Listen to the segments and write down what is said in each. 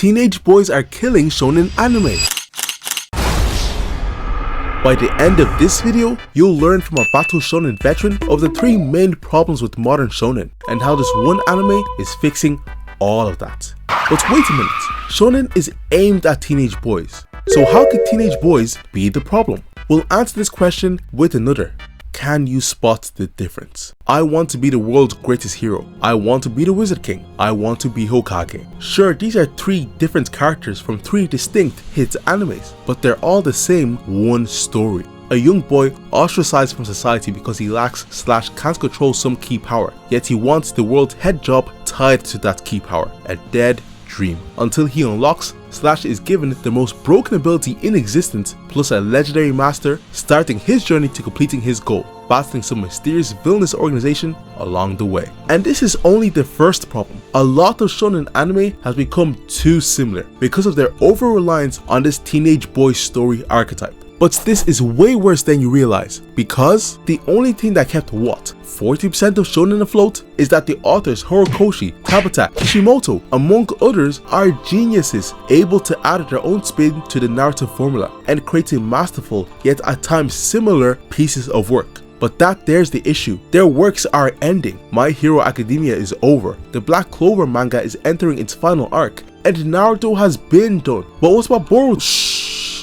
teenage boys are killing shonen anime. By the end of this video, you'll learn from a Battle Shonen veteran of the 3 main problems with modern shonen and how this one anime is fixing all of that. But wait a minute, shonen is aimed at teenage boys. So how could teenage boys be the problem? We'll answer this question with another. Can you spot the difference? I want to be the world's greatest hero. I want to be the Wizard King. I want to be Hokage. Sure, these are 3 different characters from 3 distinct hit animes, but they're all the same one story. A young boy ostracized from society because he lacks/can't control some key power, yet he wants the world's head job tied to that key power, a dead dream, until he unlocks / is given the most broken ability in existence plus a legendary master, starting his journey to completing his goal, battling some mysterious villainous organization along the way. And this is only the first problem. A lot of shonen anime has become too similar because of their over-reliance on this teenage boy story archetype. But this is way worse than you realize, because the only thing that kept 40% of shonen afloat is that the authors Horikoshi, Tabata, Kishimoto, among others, are geniuses able to add their own spin to the narrative formula and creating masterful yet at times similar pieces of work. But there's the issue. Their works are ending. My Hero Academia is over. The Black Clover manga is entering its final arc, and Naruto has been done. But what about Boruto?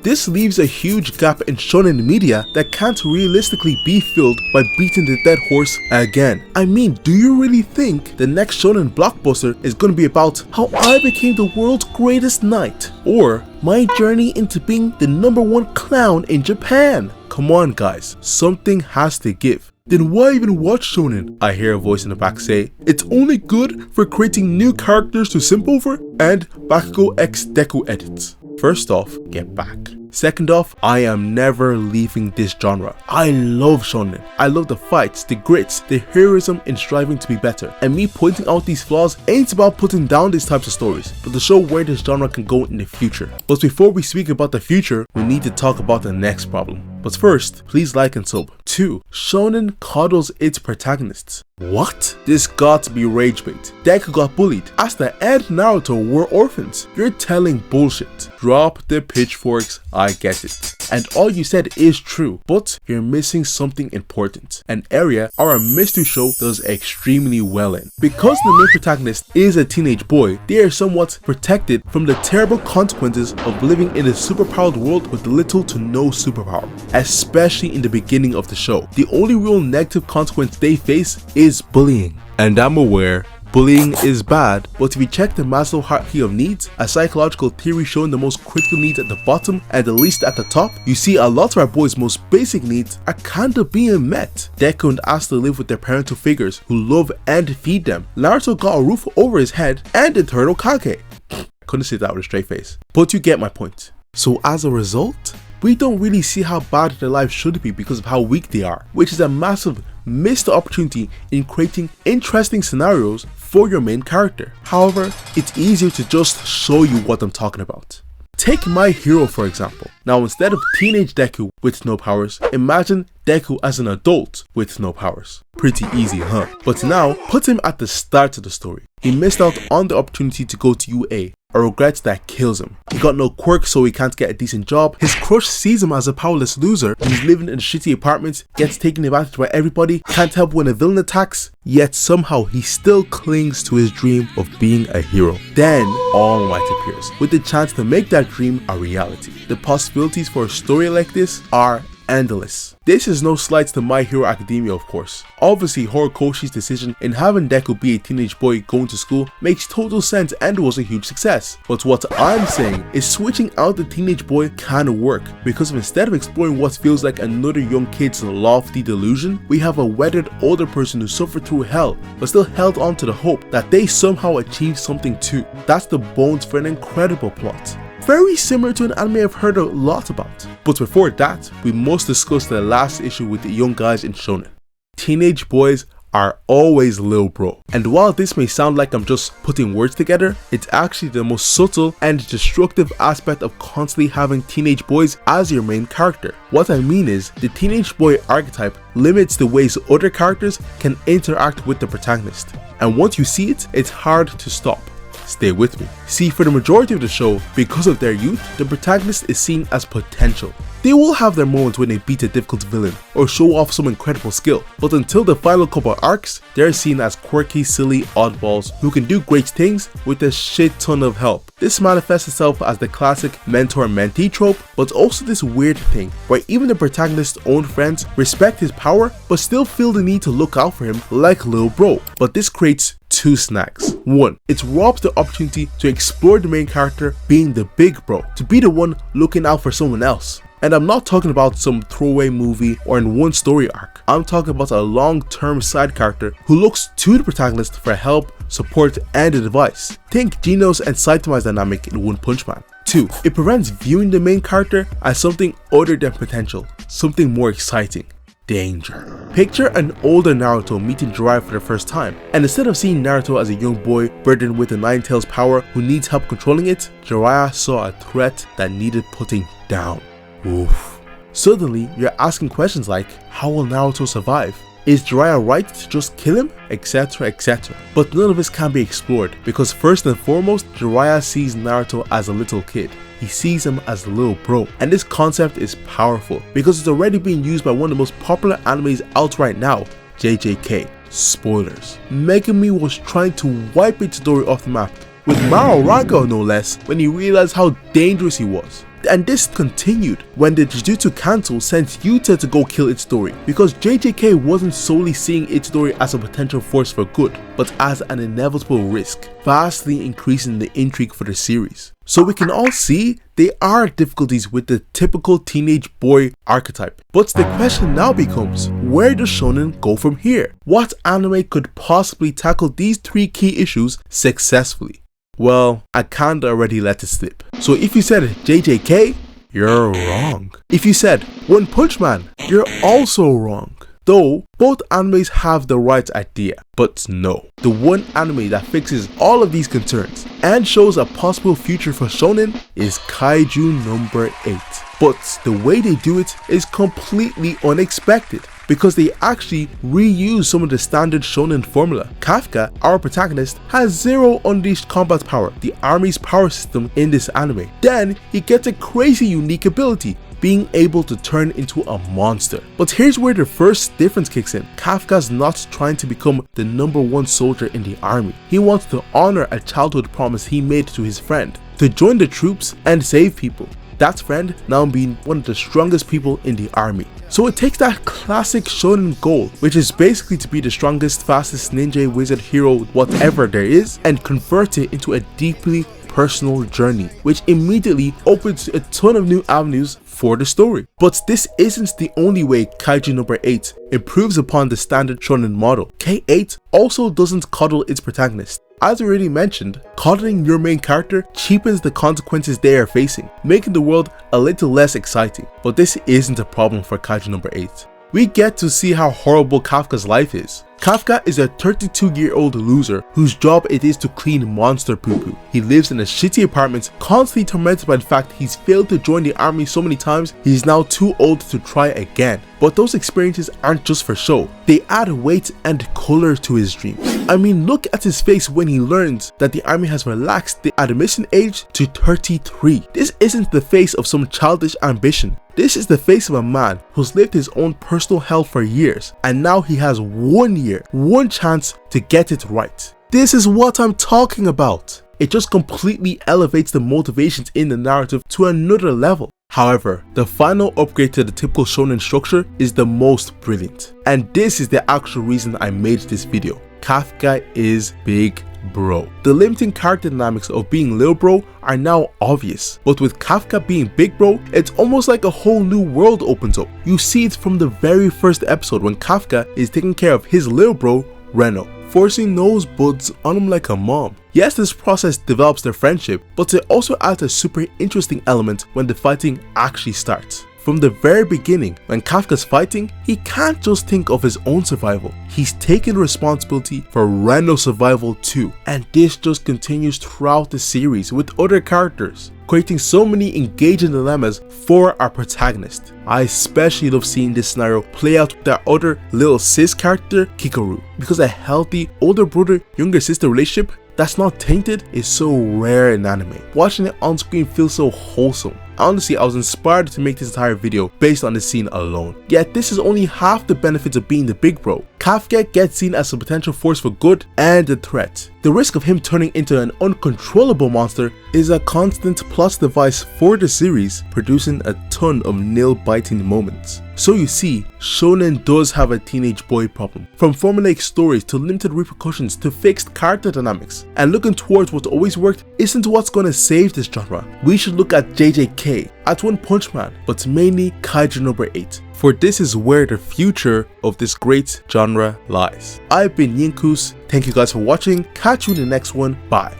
This leaves a huge gap in shonen media that can't realistically be filled by beating the dead horse again. I mean, do you really think the next shonen blockbuster is going to be about how I became the world's greatest knight, or my journey into being the #1 clown in Japan? Come on guys, something has to give. Then why even watch shonen? I hear a voice in the back say, it's only good for creating new characters to simp over and Bakugo X Deku edits. First off, get back. Second off, I am never leaving this genre. I love shonen. I love the fights, the grits, the heroism in striving to be better. And me pointing out these flaws ain't about putting down these types of stories, but to show where this genre can go in the future. But before we speak about the future, we need to talk about the next problem. But first, please like and sub. 2. Shonen coddles its protagonists. What? This got to be rage bait. Deku got bullied. Asta and Naruto were orphans. You're telling bullshit. Drop the pitchforks, I get it. And all you said is true, but you're missing something important. An area our mystery show does extremely well in. Because the main protagonist is a teenage boy, they are somewhat protected from the terrible consequences of living in a superpowered world with little to no superpower, especially in the beginning of the show. The only real negative consequence they face is bullying. And I'm aware bullying is bad, but if you check the Maslow hierarchy of needs, a psychological theory showing the most critical needs at the bottom and the least at the top, you see a lot of our boys' most basic needs are kinda being met. Deku and Asta live with their parental figures who love and feed them. Naruto got a roof over his head and a third Hokage. I couldn't say that with a straight face, but you get my point. So as a result, we don't really see how bad their lives should be because of how weak they are, which is a massive missed opportunity in creating interesting scenarios for your main character. However, it's easier to just show you what I'm talking about. Take My Hero for example. Now instead of teenage Deku with no powers, imagine Deku as an adult with no powers. Pretty easy, huh? But now, put him at the start of the story. He missed out on the opportunity to go to UA, a regret that kills him. He got no quirk so he can't get a decent job. His crush sees him as a powerless loser. He's living in a shitty apartment, gets taken advantage by everybody, can't help when a villain attacks, yet somehow he still clings to his dream of being a hero. Then All Might appears, with the chance to make that dream a reality. The possibilities for a story like this are endless. This is no slight to My Hero Academia, of course. Obviously, Horikoshi's decision in having Deku be a teenage boy going to school makes total sense and was a huge success. But what I'm saying is switching out the teenage boy can work, because instead of exploring what feels like another young kid's lofty delusion, we have a weathered older person who suffered through hell but still held on to the hope that they somehow achieved something too. That's the bones for an incredible plot. Very similar to an anime I've heard a lot about. But before that, we must discuss the last issue with the young guys in shonen. Teenage boys are always lil bro. And while this may sound like I'm just putting words together, it's actually the most subtle and destructive aspect of constantly having teenage boys as your main character. What I mean is, the teenage boy archetype limits the ways other characters can interact with the protagonist. And once you see it, it's hard to stop. Stay with me. See, for the majority of the show, because of their youth, the protagonist is seen as potential. They will have their moments when they beat a difficult villain or show off some incredible skill, but until the final couple arcs, they're seen as quirky, silly oddballs who can do great things with a shit ton of help. This manifests itself as the classic mentor-mentee trope, but also this weird thing where even the protagonist's own friends respect his power but still feel the need to look out for him like lil bro. But this creates two snags. One, it robs the opportunity to explore the main character being the big bro, to be the one looking out for someone else. And I'm not talking about some throwaway movie or in one story arc. I'm talking about a long-term side character who looks to the protagonist for help, support, and advice. Think Genos and Saitama's dynamic in One Punch Man. 2. It prevents viewing the main character as something other than potential, something more exciting. Danger. Picture an older Naruto meeting Jiraiya for the first time, and instead of seeing Naruto as a young boy burdened with the Nine Tails power who needs help controlling it, Jiraiya saw a threat that needed putting down. Oof. Suddenly, you're asking questions like, how will Naruto survive? Is Jiraiya right to just kill him? Etc, etc. But none of this can be explored because first and foremost, Jiraiya sees Naruto as a little kid. He sees him as a little bro. And this concept is powerful because it's already being used by one of the most popular animes out right now, JJK. Spoilers. Megumi was trying to wipe Itadori off the map, with Maruroga no less, when he realized how dangerous he was. And this continued when the Jujutsu Council sent Yuta to go kill Itadori, because JJK wasn't solely seeing Itadori as a potential force for good, but as an inevitable risk, vastly increasing the intrigue for the series. So we can all see there are difficulties with the typical teenage boy archetype. But the question now becomes, where does Shonen go from here? What anime could possibly tackle these three key issues successfully? Well, I kinda already let it slip. So if you said JJK, you're wrong. If you said One Punch Man, you're also wrong. Though, both animes have the right idea, but no. The one anime that fixes all of these concerns and shows a possible future for Shonen is Kaiju No. 8. But the way they do it is completely unexpected, because they actually reuse some of the standard shonen formula. Kafka, our protagonist, has zero unleashed combat power, the army's power system in this anime. Then he gets a crazy unique ability, being able to turn into a monster. But here's where the first difference kicks in. Kafka's not trying to become the #1 soldier in the army. He wants to honor a childhood promise he made to his friend, to join the troops and save people. That friend now being one of the strongest people in the army. So it takes that classic shonen goal, which is basically to be the strongest, fastest ninja, wizard, hero, whatever there is, and convert it into a deeply personal journey, which immediately opens a ton of new avenues for the story. But this isn't the only way Kaiju No. 8 improves upon the standard shonen model. K8 also doesn't coddle its protagonist. As already mentioned, coddling your main character cheapens the consequences they are facing, making the world a little less exciting. But this isn't a problem for Kaiju No. 8. We get to see how horrible Kafka's life is. Kafka is a 32-year-old loser whose job it is to clean monster poo-poo. He lives in a shitty apartment, constantly tormented by the fact he's failed to join the army so many times he's now too old to try again. But those experiences aren't just for show, they add weight and color to his dreams. I mean, look at his face when he learns that the army has relaxed the admission age to 33. This isn't the face of some childish ambition. This is the face of a man who's lived his own personal hell for years, and now he has 1 year, one chance to get it right. This is what I'm talking about. It just completely elevates the motivations in the narrative to another level. However, the final upgrade to the typical shonen structure is the most brilliant. And this is the actual reason I made this video. Kafka is big bro. The limiting character dynamics of being little bro are now obvious, but with Kafka being big bro, it's almost like a whole new world opens up. You see it from the very first episode when Kafka is taking care of his little bro, Reno, forcing nosebuds on him like a mom. Yes, this process develops their friendship, but it also adds a super interesting element when the fighting actually starts. From the very beginning, when Kafka's fighting, he can't just think of his own survival. He's taking responsibility for Reno's survival too. And this just continues throughout the series with other characters, creating so many engaging dilemmas for our protagonist. I especially love seeing this scenario play out with their other little sis character, Kikaru, because a healthy older brother younger sister relationship that's not tainted is so rare in anime. Watching it on screen feels so wholesome. Honestly, I was inspired to make this entire video based on this scene alone. Yet this is only half the benefits of being the big bro. Kafka gets seen as a potential force for good and a threat. The risk of him turning into an uncontrollable monster is a constant plus device for the series, producing a ton of nail-biting moments. So you see, Shonen does have a teenage boy problem. From formulaic stories to limited repercussions to fixed character dynamics. And looking towards what's always worked isn't what's gonna save this genre. We should look at JJK, at One Punch Man, but mainly Kaiju No. 8. For this is where the future of this great genre lies. I've been Yinkus, thank you guys for watching, catch you in the next one, bye.